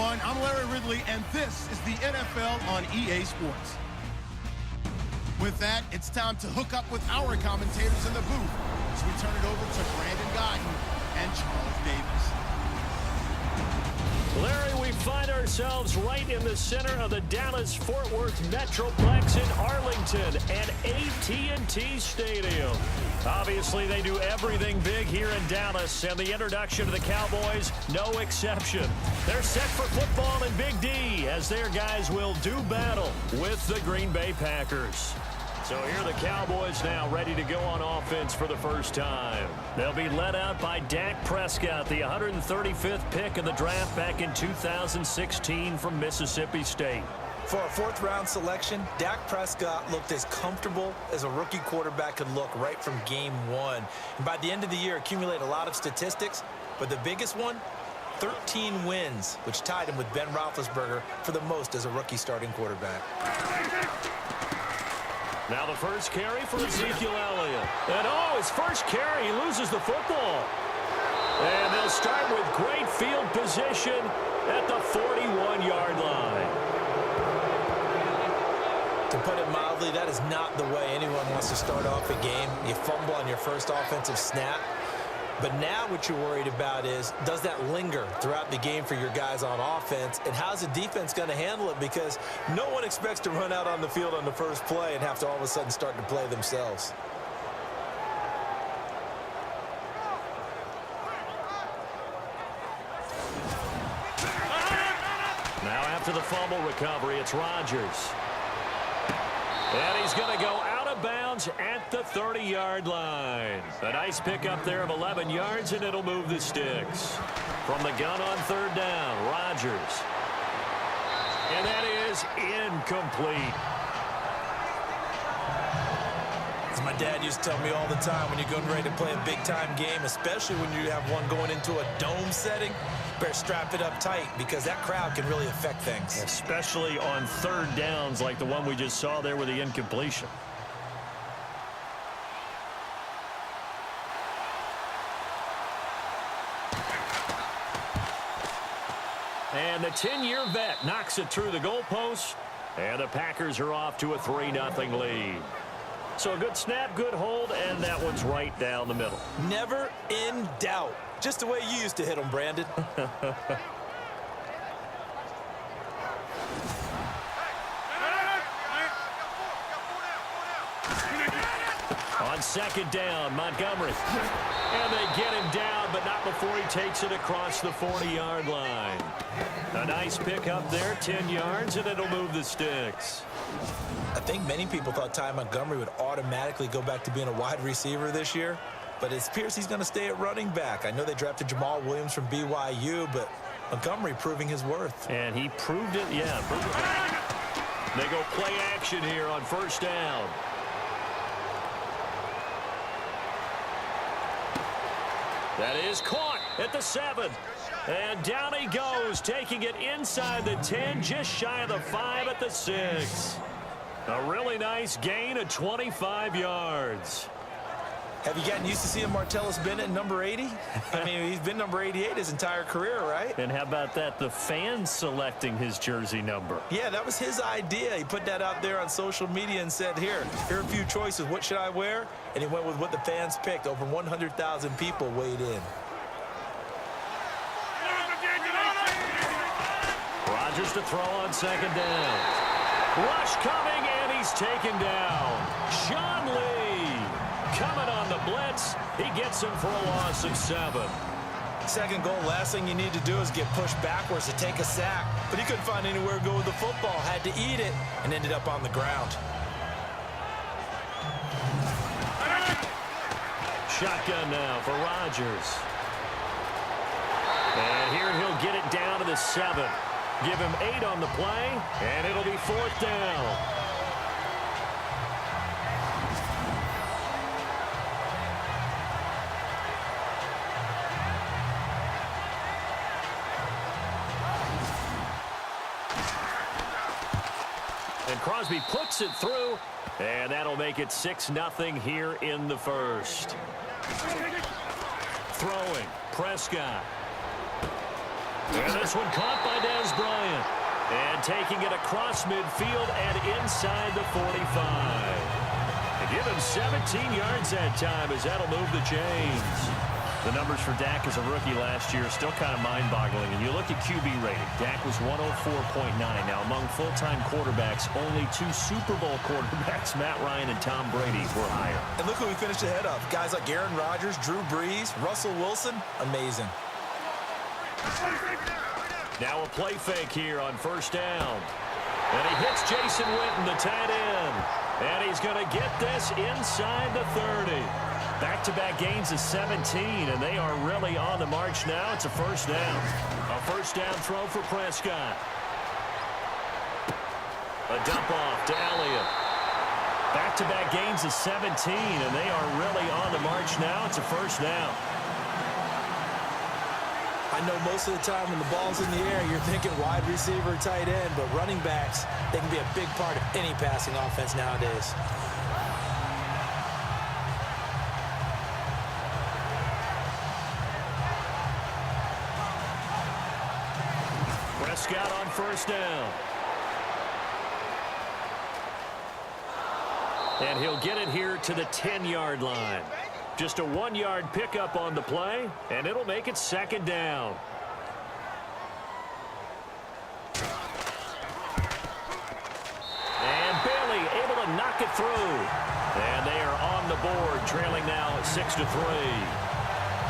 everyone. I'm Larry Ridley, and this is the NFL on EA Sports. With that, it's time to hook up with our commentators in the booth as we turn it over to Brandon Gaudin and Charles Davis. Larry, we find ourselves right in the center of the Dallas-Fort Worth Metroplex in Arlington at AT&T Stadium. Obviously, they do everything big here in Dallas, and the introduction to the Cowboys, no exception. They're set for football in Big D as their guys will do battle with the Green Bay Packers. So here are the Cowboys now ready to go on offense for the first time. They'll be led out by Dak Prescott, the 135th pick of the draft back in 2016 from Mississippi State. For a fourth-round selection, Dak Prescott looked as comfortable as a rookie quarterback could look right from game one. And by the end of the year, accumulated a lot of statistics, but the biggest one, 13 wins, which tied him with Ben Roethlisberger for the most as a rookie starting quarterback. Now the first carry for Ezekiel Elliott. And his first carry, he loses the football. And they'll start with great field position at the 41-yard line. To put it mildly, that is not the way anyone wants to start off a game. You fumble on your first offensive snap. But now what you're worried about is, does that linger throughout the game for your guys on offense? And how's the defense going to handle it? Because no one expects to run out on the field on the first play and have to all of a sudden start to play themselves. Now after the fumble recovery, it's Rodgers. And he's going to go out of bounds at the 30-yard line. A nice pickup there of 11 yards, and it'll move the sticks. From the gun on third down, Rodgers. And that is incomplete. As my dad used to tell me all the time, when you're getting ready to play a big-time game, especially when you have one going into a dome setting, better strap it up tight because that crowd can really affect things. Especially on third downs like the one we just saw there with the incompletion. And the 10-year vet knocks it through the goalpost, and the Packers are off to a 3-0 lead. So a good snap, good hold, and that one's right down the middle. Never in doubt. Just the way you used to hit them, Brandon. On second down, Montgomery. And they get him down, but not before he takes it across the 40-yard line. A nice pick up there, 10 yards, and it'll move the sticks. I think many people thought Ty Montgomery would automatically go back to being a wide receiver this year, but it appears he's going to stay at running back. I know they drafted Jamal Williams from BYU, but Montgomery proving his worth. And he proved it, yeah. Proved it. They go play action here on first down. That is caught at the 7. And down he goes, taking it inside the 10, just shy of the 5 at the 6. A really nice gain of 25 yards. Have you gotten used to seeing Martellus Bennett number 80? I mean, he's been number 88 his entire career, right? And how about that, the fans selecting his jersey number? Yeah, that was his idea. He put that out there on social media and said, here are a few choices. What should I wear? And he went with what the fans picked. Over 100,000 people weighed in. Rodgers to throw on second down. Rush coming, and he's taken down. Sean Lee coming on the blitz. He gets him for a loss of 7. Second goal, last thing you need to do is get pushed backwards to take a sack. But he couldn't find anywhere to go with the football. Had to eat it and ended up on the ground. Shotgun now for Rodgers. And here he'll get it down to the 7. Give him 8 on the play, and it'll be fourth down. And Crosby puts it through, and that'll make it 6-0 here in the first. Throwing, Prescott. And this one caught by Dez Bryant. And taking it across midfield and inside the 45. They give him 17 yards that time as that'll move the chains. The numbers for Dak as a rookie last year are still kind of mind-boggling. And you look at QB rating. Dak was 104.9. Now, among full-time quarterbacks, only 2 Super Bowl quarterbacks, Matt Ryan and Tom Brady, were higher. And look who he finished ahead of. Guys like Aaron Rodgers, Drew Brees, Russell Wilson. Amazing. Now a play fake here on first down. And he hits Jason Witten, the tight end. And he's going to get this inside the 30. Back-to-back gains of 17, and they are really on the march now. It's a first down. A first down throw for Prescott. A dump off to Elliott. Back-to-back gains of 17, and they are really on the march now. It's a first down. I know most of the time when the ball's in the air, you're thinking wide receiver, tight end, but running backs, they can be a big part of any passing offense nowadays. Prescott on first down. And he'll get it here to the 10-yard line. Just a 1-yard pickup on the play, and it'll make it second down. And Bailey able to knock it through. And they are on the board, trailing now 6-3.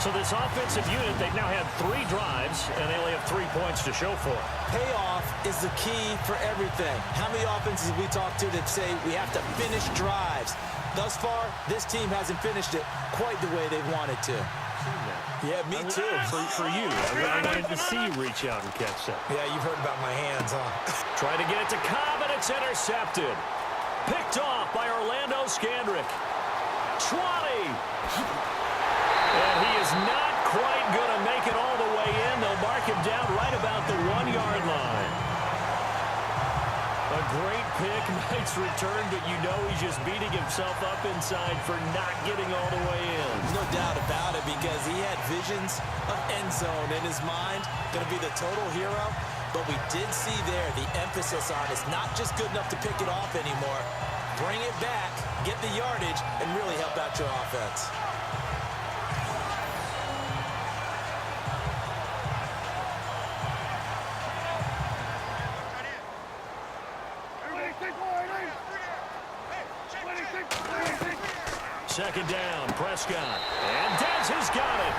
So this offensive unit, they've now had 3 drives, and they only have 3 points to show for it. Payoff is the key for everything. How many offenses have we talked to that say we have to finish drives? Thus far, this team hasn't finished it quite the way they wanted to. Yeah, me too. For you. I wanted to see you reach out and catch that. Yeah, you've heard about my hands, huh? Trying to get it to Cobb, and it's intercepted. Picked off by Orlando Scandrick. 20. And he is not quite going to make it all the way in. They'll mark him down right about the 1-yard line. A great pick, nice return, but you know he's just beating himself up inside for not getting all the way in. No doubt about it, because he had visions of end zone in his mind. Going to be the total hero. But we did see there the emphasis on is not just good enough to pick it off anymore. Bring it back, get the yardage, and really help out your offense. Second down, Prescott. And Dez has got it.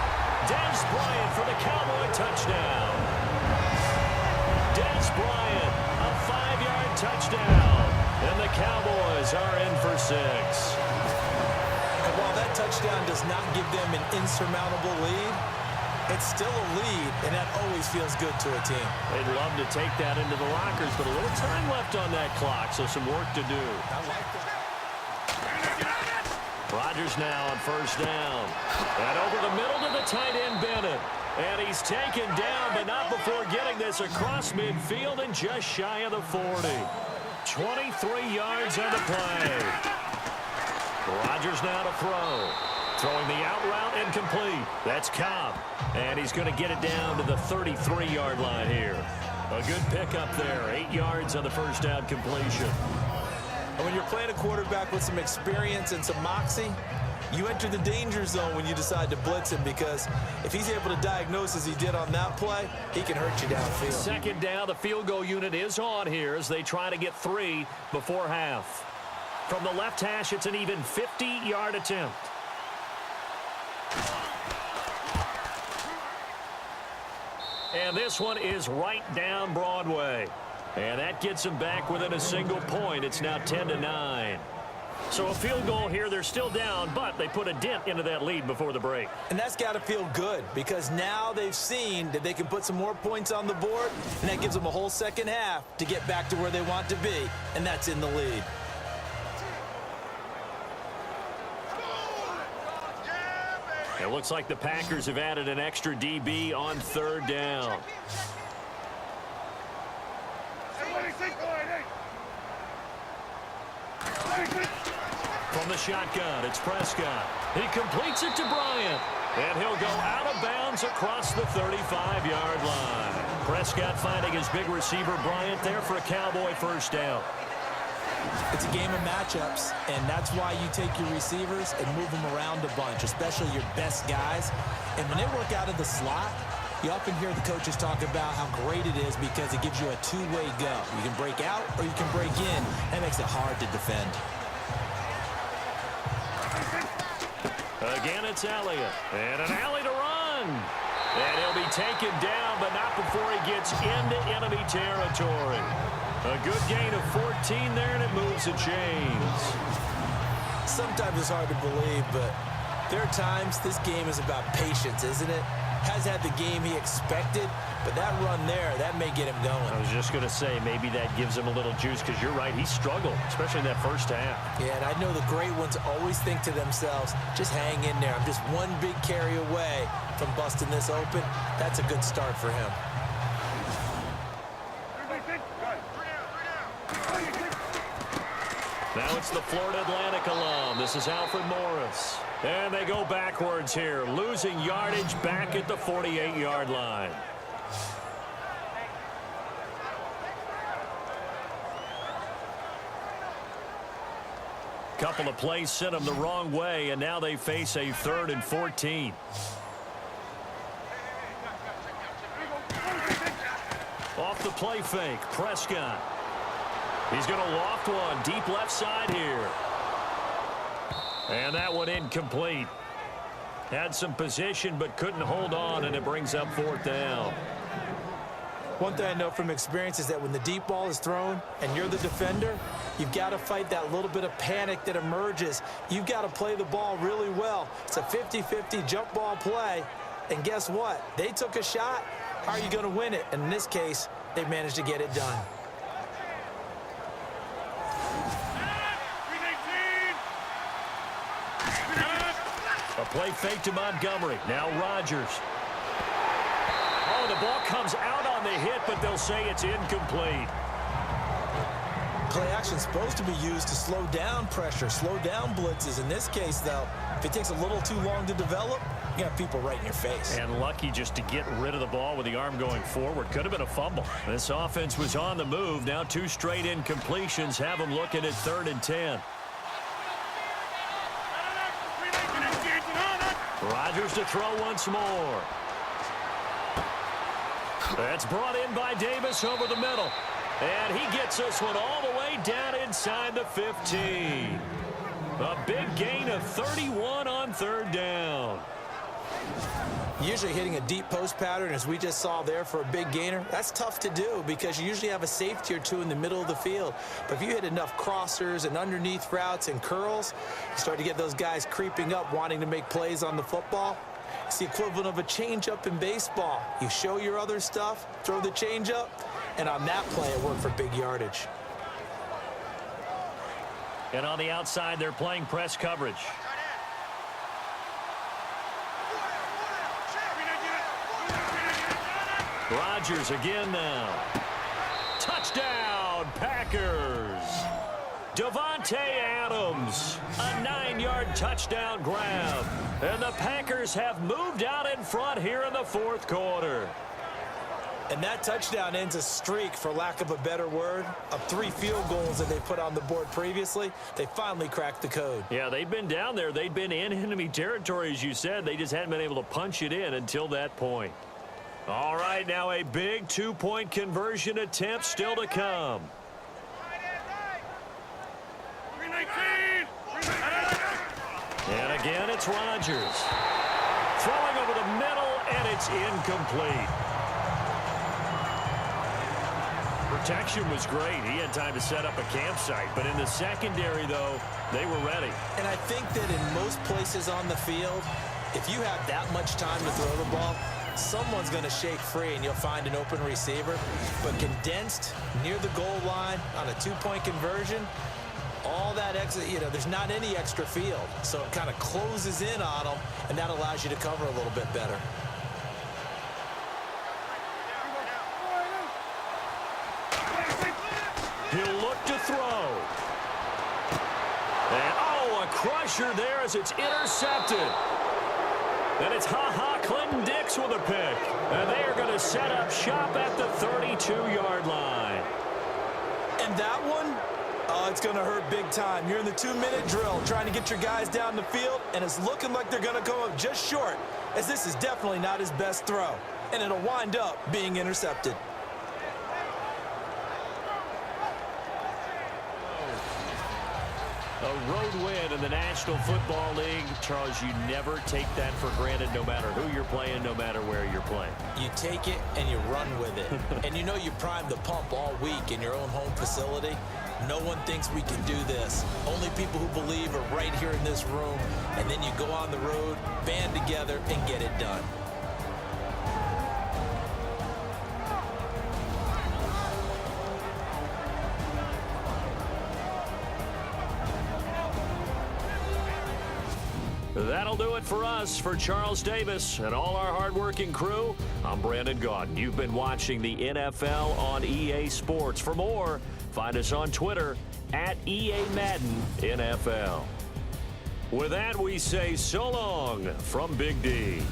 Dez Bryant for the Cowboy touchdown. Dez Bryant, a 5-yard touchdown. And the Cowboys are in for 6. And while that touchdown does not give them an insurmountable lead, it's still a lead, and that always feels good to a team. They'd love to take that into the lockers, but a little time left on that clock, so some work to do. I like that. Rodgers now on first down. And over the middle to the tight end, Bennett. And he's taken down, but not before getting this across midfield and just shy of the 40. 23 yards on the play. Rodgers now to throw. Throwing the out route incomplete. That's Cobb. And he's going to get it down to the 33-yard line here. A good pickup there. 8 yards on the first down completion. And when you're playing a quarterback with some experience and some moxie, you enter the danger zone when you decide to blitz him, because if he's able to diagnose as he did on that play, he can hurt you downfield. Second down, the field goal unit is on here as they try to get 3 before half. From the left hash, it's an even 50-yard attempt. And this one is right down Broadway. And that gets them back within a single point. It's now 10-9. So a field goal here. They're still down, but they put a dent into that lead before the break. And that's got to feel good, because now they've seen that they can put some more points on the board, and that gives them a whole second half to get back to where they want to be, and that's in the lead. It looks like the Packers have added an extra DB on third down. From the shotgun, it's Prescott. He completes it to Bryant. And he'll go out of bounds across the 35-yard line. Prescott finding his big receiver Bryant there for a Cowboy first down. It's a game of matchups, and that's why you take your receivers and move them around a bunch, especially your best guys. And when they work out of the slot, you often hear the coaches talk about how great it is because it gives you a two-way go. You can break out or you can break in. That makes it hard to defend. Again, it's Elliott. And an alley to run. And he'll be taken down, but not before he gets into enemy territory. A good gain of 14 there, and it moves the chains. Sometimes it's hard to believe, but there are times this game is about patience, isn't it? Has had the game he expected, but that run there, that may get him going. I was just going to say, maybe that gives him a little juice, because you're right, he struggled, especially in that first half. Yeah, and I know the great ones always think to themselves, just hang in there. I'm just one big carry away from busting this open. That's a good start for him. Now it's the Florida Atlantic alum. This is Alfred Morris. And they go backwards here, losing yardage back at the 48-yard line. Couple of plays sent them the wrong way, and now they face a 3rd and 14. Off the play fake, Prescott. He's going to loft one deep left side here. And that one incomplete. Had some position but couldn't hold on, and it brings up 4th down. One thing I know from experience is that when the deep ball is thrown and you're the defender, you've got to fight that little bit of panic that emerges. You've got to play the ball really well. It's a 50-50 jump ball play. And guess what? They took a shot. How are you going to win it? And in this case, they managed to get it done. A play fake to Montgomery. Now Rodgers. Oh, the ball comes out on the hit, but they'll say it's incomplete. Play action's supposed to be used to slow down pressure, slow down blitzes. In this case, though, if it takes a little too long to develop, you have people right in your face. And lucky just to get rid of the ball with the arm going forward. Could have been a fumble. This offense was on the move. Now 2 straight incompletions have them looking at 3rd and 10. Rodgers to throw once more. That's brought in by Davis over the middle. And he gets this one all the way down inside the 15. A big gain of 31 on 3rd down. Usually hitting a deep post pattern, as we just saw there for a big gainer, that's tough to do because you usually have a safety or two in the middle of the field. But if you hit enough crossers and underneath routes and curls, you start to get those guys creeping up wanting to make plays on the football. It's the equivalent of a changeup in baseball. You show your other stuff, throw the changeup, and on that play it worked for big yardage. And on the outside, they're playing press coverage. Rodgers again now. Touchdown, Packers. Davante Adams, a 9-yard touchdown grab. And the Packers have moved out in front here in the 4th quarter. And that touchdown ends a streak, for lack of a better word, of 3 field goals that they put on the board previously. They finally cracked the code. Yeah, they'd been down there. They'd been in enemy territory, as you said. They just hadn't been able to punch it in until that point. All right, now a big 2-point conversion attempt still to come. And again, it's Rodgers. Throwing over the middle, and it's incomplete. Protection was great. He had time to set up a campsite. But in the secondary, though, they were ready. And I think that in most places on the field, if you have that much time to throw the ball, someone's going to shake free and you'll find an open receiver. But condensed near the goal line on a 2-point conversion, all that extra, there's not any extra field. So it kind of closes in on them, and that allows you to cover a little bit better. He'll look to throw. And, oh, a crusher there as it's intercepted. And it's Clinton Dix with a pick. And they are going to set up shop at the 32-yard line. And that one, oh, it's going to hurt big time. You're in the 2-minute drill trying to get your guys down the field, and it's looking like they're going to go up just short, as this is definitely not his best throw. And it'll wind up being intercepted. A road win in the National Football League. Charles, you never take that for granted no matter who you're playing, no matter where you're playing. You take it and you run with it. And you know you primed the pump all week in your own home facility. No one thinks we can do this. Only people who believe are right here in this room. And then you go on the road, band together, and get it done. That'll do it for us. For Charles Davis and all our hardworking crew, I'm Brandon Gaudin. You've been watching the NFL on EA Sports. For more, find us on Twitter at EA Madden NFL. With that, we say so long from Big D.